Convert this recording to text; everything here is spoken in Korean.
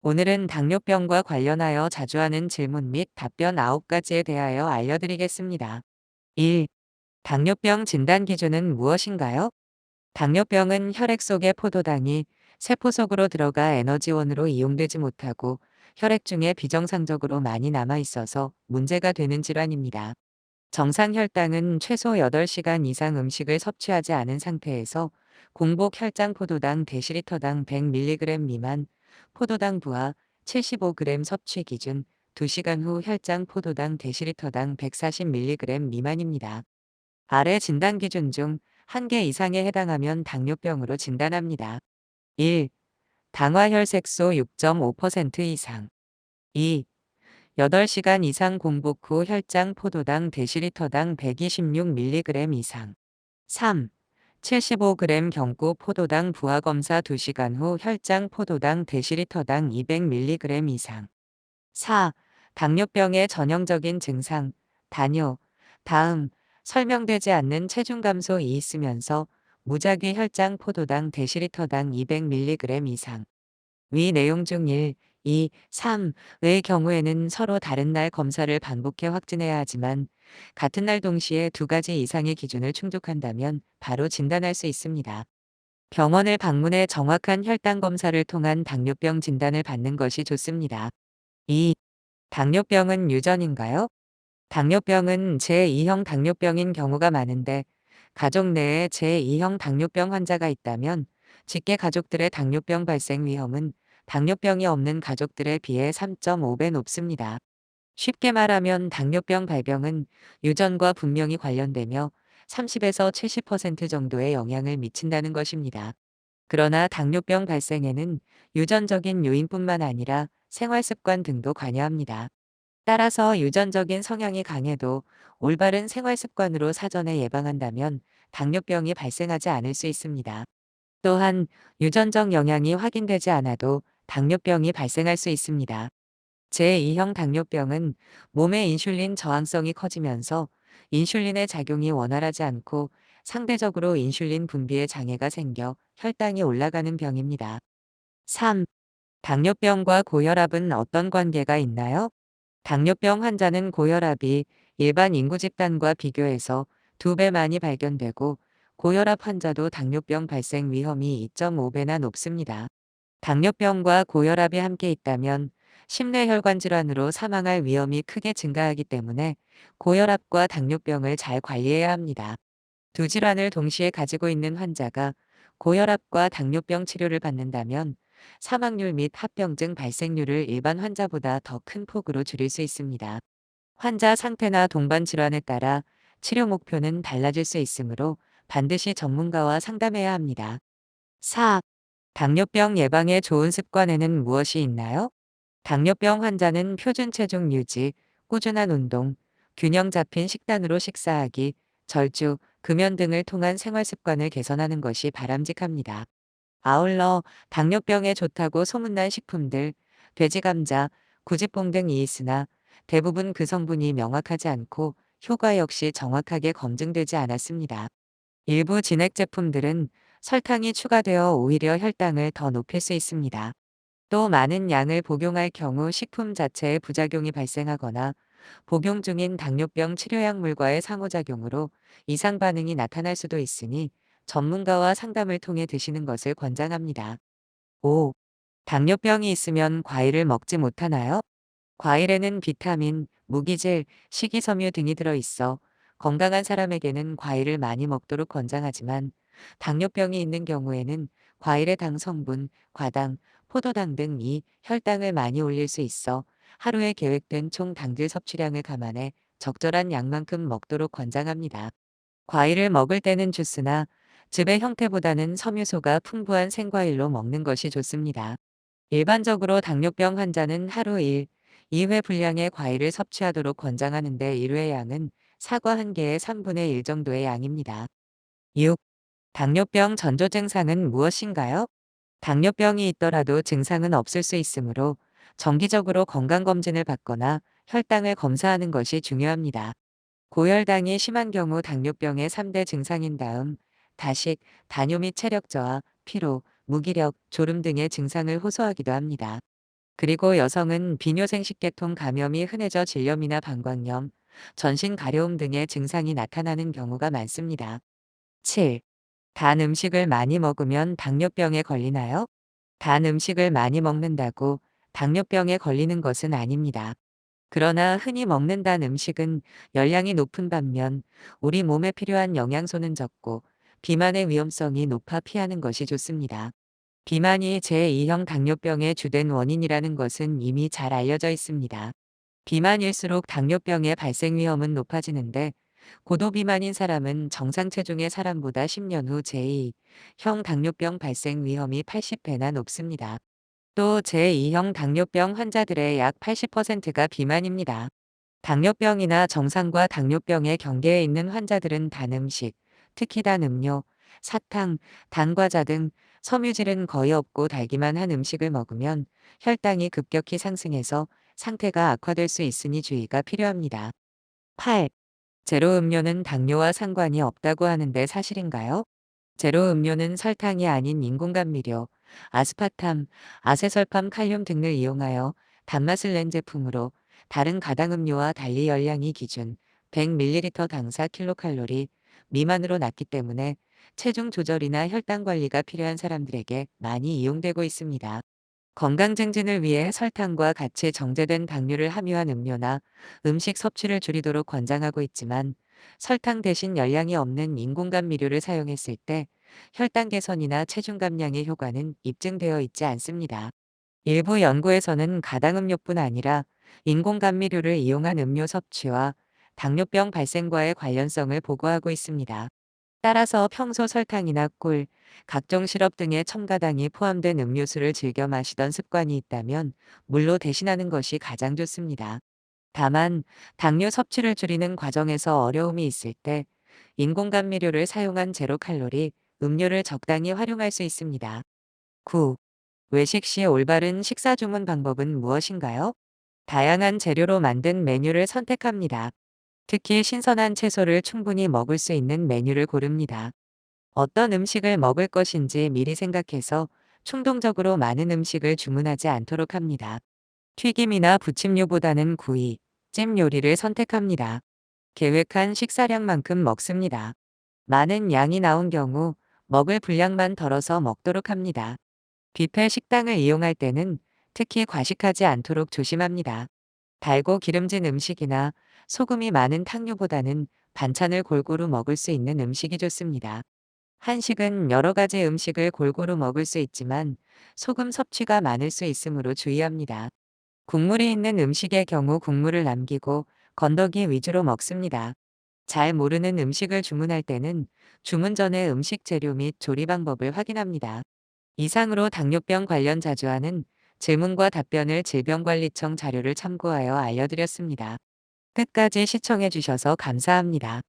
오늘은 당뇨병과 관련하여 자주 하는 질문 및 답변 9가지에 대하여 알려드리겠습니다. 1. 당뇨병 진단 기준은 무엇인가요? 당뇨병은 혈액 속의 포도당이 세포 속으로 들어가 에너지원으로 이용되지 못하고 혈액 중에 비정상적으로 많이 남아 있어서 문제가 되는 질환입니다. 정상 혈당은 최소 8시간 이상 음식을 섭취하지 않은 상태에서 공복 혈당 포도당 데시리터당 100mg 미만, 포도당 부하 75g 섭취 기준, 2시간 후 혈당 포도당 데시리터당 140mg 미만입니다. 아래 진단 기준 중 한 개 이상에 해당하면 당뇨병으로 진단합니다. 1. 당화혈색소 6.5% 이상. 2. 8시간 이상 공복 후 혈당 포도당 데시리터당 126mg 이상. 3. 75g 경구 포도당 부하 검사 2시간 후 혈당 포도당 데시리터당 200mg 이상. 4. 당뇨병의 전형적인 증상, 다뇨, 다음, 설명되지 않는 체중 감소이 있으면서 무작위 혈당 포도당 데시리터당 200mg 이상. 위 내용 중 1, 2, 3의 경우에는 서로 다른 날 검사를 반복해 확진해야 하지만 같은 날 동시에 2가지 이상의 기준을 충족한다면 바로 진단할 수 있습니다. 병원을 방문해 정확한 혈당 검사를 통한 당뇨병 진단을 받는 것이 좋습니다. 2. 당뇨병은 유전인가요? 당뇨병은 제2형 당뇨병인 경우가 많은데 가족 내에 제2형 당뇨병 환자가 있다면 직계 가족들의 당뇨병 발생 위험은 당뇨병이 없는 가족들에 비해 3.5배 높습니다. 쉽게 말하면 당뇨병 발병은 유전과 분명히 관련되며 30에서 70% 정도의 영향을 미친다는 것입니다. 그러나 당뇨병 발생에는 유전적인 요인뿐만 아니라 생활습관 등도 관여합니다. 따라서 유전적인 성향이 강해도 올바른 생활습관으로 사전에 예방한다면 당뇨병이 발생하지 않을 수 있습니다. 또한 유전적 영향이 확인되지 않아도 당뇨병이 발생할 수 있습니다. 제2형 당뇨병은 몸의 인슐린 저항성이 커지면서 인슐린의 작용이 원활하지 않고 상대적으로 인슐린 분비에 장애가 생겨 혈당이 올라가는 병입니다. 3. 당뇨병과 고혈압은 어떤 관계가 있나요? 당뇨병 환자는 고혈압이 일반 인구 집단과 비교해서 2배 많이 발견되고 고혈압 환자도 당뇨병 발생 위험이 2.5배나 높습니다. 당뇨병과 고혈압이 함께 있다면 심뇌혈관 질환으로 사망할 위험이 크게 증가하기 때문에 고혈압과 당뇨병을 잘 관리해야 합니다. 두 질환을 동시에 가지고 있는 환자가 고혈압과 당뇨병 치료를 받는다면 사망률 및 합병증 발생률을 일반 환자보다 더 큰 폭으로 줄일 수 있습니다. 환자 상태나 동반 질환에 따라 치료 목표는 달라질 수 있으므로 반드시 전문가와 상담해야 합니다. 4. 당뇨병 예방에 좋은 습관에는 무엇이 있나요? 당뇨병 환자는 표준 체중 유지, 꾸준한 운동, 균형 잡힌 식단으로 식사하기, 절주, 금연 등을 통한 생활 습관을 개선하는 것이 바람직합니다. 아울러 당뇨병에 좋다고 소문난 식품들, 돼지 감자, 구지뽕 등이 있으나 대부분 그 성분이 명확하지 않고 효과 역시 정확하게 검증되지 않았습니다. 일부 진액 제품들은 설탕이 추가되어 오히려 혈당을 더 높일 수 있습니다. 또 많은 양을 복용할 경우 식품 자체에 부작용이 발생하거나 복용 중인 당뇨병 치료약물과의 상호작용으로 이상 반응이 나타날 수도 있으니 전문가와 상담을 통해 드시는 것을 권장합니다. 5. 당뇨병이 있으면 과일을 먹지 못하나요? 과일에는 비타민, 무기질, 식이섬유 등이 들어있어 건강한 사람에게는 과일을 많이 먹도록 권장하지만 당뇨병이 있는 경우에는 과일의 당 성분, 과당, 포도당 등이 혈당을 많이 올릴 수 있어 하루에 계획된 총 당질 섭취량을 감안해 적절한 양만큼 먹도록 권장합니다. 과일을 먹을 때는 주스나 즙의 형태보다는 섬유소가 풍부한 생과일로 먹는 것이 좋습니다. 일반적으로 당뇨병 환자는 하루 1, 2회 분량의 과일을 섭취하도록 권장하는데 1회 양은 사과 1개의 3분의 1 정도의 양입니다. 6. 당뇨병 전조 증상은 무엇인가요? 당뇨병이 있더라도 증상은 없을 수 있으므로 정기적으로 건강검진을 받거나 혈당을 검사하는 것이 중요합니다. 고혈당이 심한 경우 당뇨병의 3대 증상인 다음 다식, 다뇨 및 체력 저하, 피로, 무기력, 졸음 등의 증상을 호소하기도 합니다. 그리고 여성은 비뇨생식계통 감염이 흔해져 질염이나 방광염, 전신 가려움 등의 증상이 나타나는 경우가 많습니다. 7. 단 음식을 많이 먹으면 당뇨병에 걸리나요? 단 음식을 많이 먹는다고 당뇨병에 걸리는 것은 아닙니다. 그러나 흔히 먹는 단 음식은 열량이 높은 반면 우리 몸에 필요한 영양소는 적고 비만의 위험성이 높아 피하는 것이 좋습니다. 비만이 제2형 당뇨병의 주된 원인이라는 것은 이미 잘 알려져 있습니다. 비만일수록 당뇨병의 발생 위험은 높아지는데 고도비만인 사람은 정상 체중의 사람보다 10년 후 제2형 당뇨병 발생 위험이 80배나 높습니다. 또 제2형 당뇨병 환자들의 약 80%가 비만입니다. 당뇨병이나 정상과 당뇨병의 경계에 있는 환자들은 단 음식, 특히 단 음료, 사탕, 단 과자 등 섬유질은 거의 없고 달기만 한 음식을 먹으면 혈당이 급격히 상승해서 상태가 악화될 수 있으니 주의가 필요합니다. 8. 제로 음료는 당뇨와 상관이 없다고 하는데 사실인가요? 제로 음료는 설탕이 아닌 인공감미료, 아스파탐, 아세설팜 칼륨 등을 이용하여 단맛을 낸 제품으로 다른 가당음료와 달리 열량이 기준 100ml 당사 킬로칼로리 미만으로 낮기 때문에 체중 조절이나 혈당 관리가 필요한 사람들에게 많이 이용되고 있습니다. 건강 증진을 위해 설탕과 같이 정제된 당류를 함유한 음료나 음식 섭취를 줄이도록 권장하고 있지만 설탕 대신 열량이 없는 인공감미료를 사용했을 때 혈당 개선이나 체중 감량의 효과는 입증되어 있지 않습니다. 일부 연구에서는 가당음료뿐 아니라 인공감미료를 이용한 음료 섭취와 당뇨병 발생과의 관련성을 보고하고 있습니다. 따라서 평소 설탕이나 꿀, 각종 시럽 등의 첨가당이 포함된 음료수를 즐겨 마시던 습관이 있다면 물로 대신하는 것이 가장 좋습니다. 다만 당뇨 섭취를 줄이는 과정에서 어려움이 있을 때 인공감미료를 사용한 제로 칼로리 음료를 적당히 활용할 수 있습니다. 9. 외식 시 올바른 식사 주문 방법은 무엇인가요? 다양한 재료로 만든 메뉴를 선택합니다. 특히 신선한 채소를 충분히 먹을 수 있는 메뉴를 고릅니다. 어떤 음식을 먹을 것인지 미리 생각해서 충동적으로 많은 음식을 주문하지 않도록 합니다. 튀김이나 부침류보다는 구이, 찜 요리를 선택합니다. 계획한 식사량만큼 먹습니다. 많은 양이 나온 경우 먹을 분량만 덜어서 먹도록 합니다. 뷔페 식당을 이용할 때는 특히 과식하지 않도록 조심합니다. 달고 기름진 음식이나 소금이 많은 탕류보다는 반찬을 골고루 먹을 수 있는 음식이 좋습니다. 한식은 여러 가지 음식을 골고루 먹을 수 있지만 소금 섭취가 많을 수 있으므로 주의합니다. 국물이 있는 음식의 경우 국물을 남기고 건더기 위주로 먹습니다. 잘 모르는 음식을 주문할 때는 주문 전에 음식 재료 및 조리 방법을 확인합니다. 이상으로 당뇨병 관련 자주 하는 질문과 답변을 질병관리청 자료를 참고하여 알려드렸습니다. 끝까지 시청해 주셔서 감사합니다.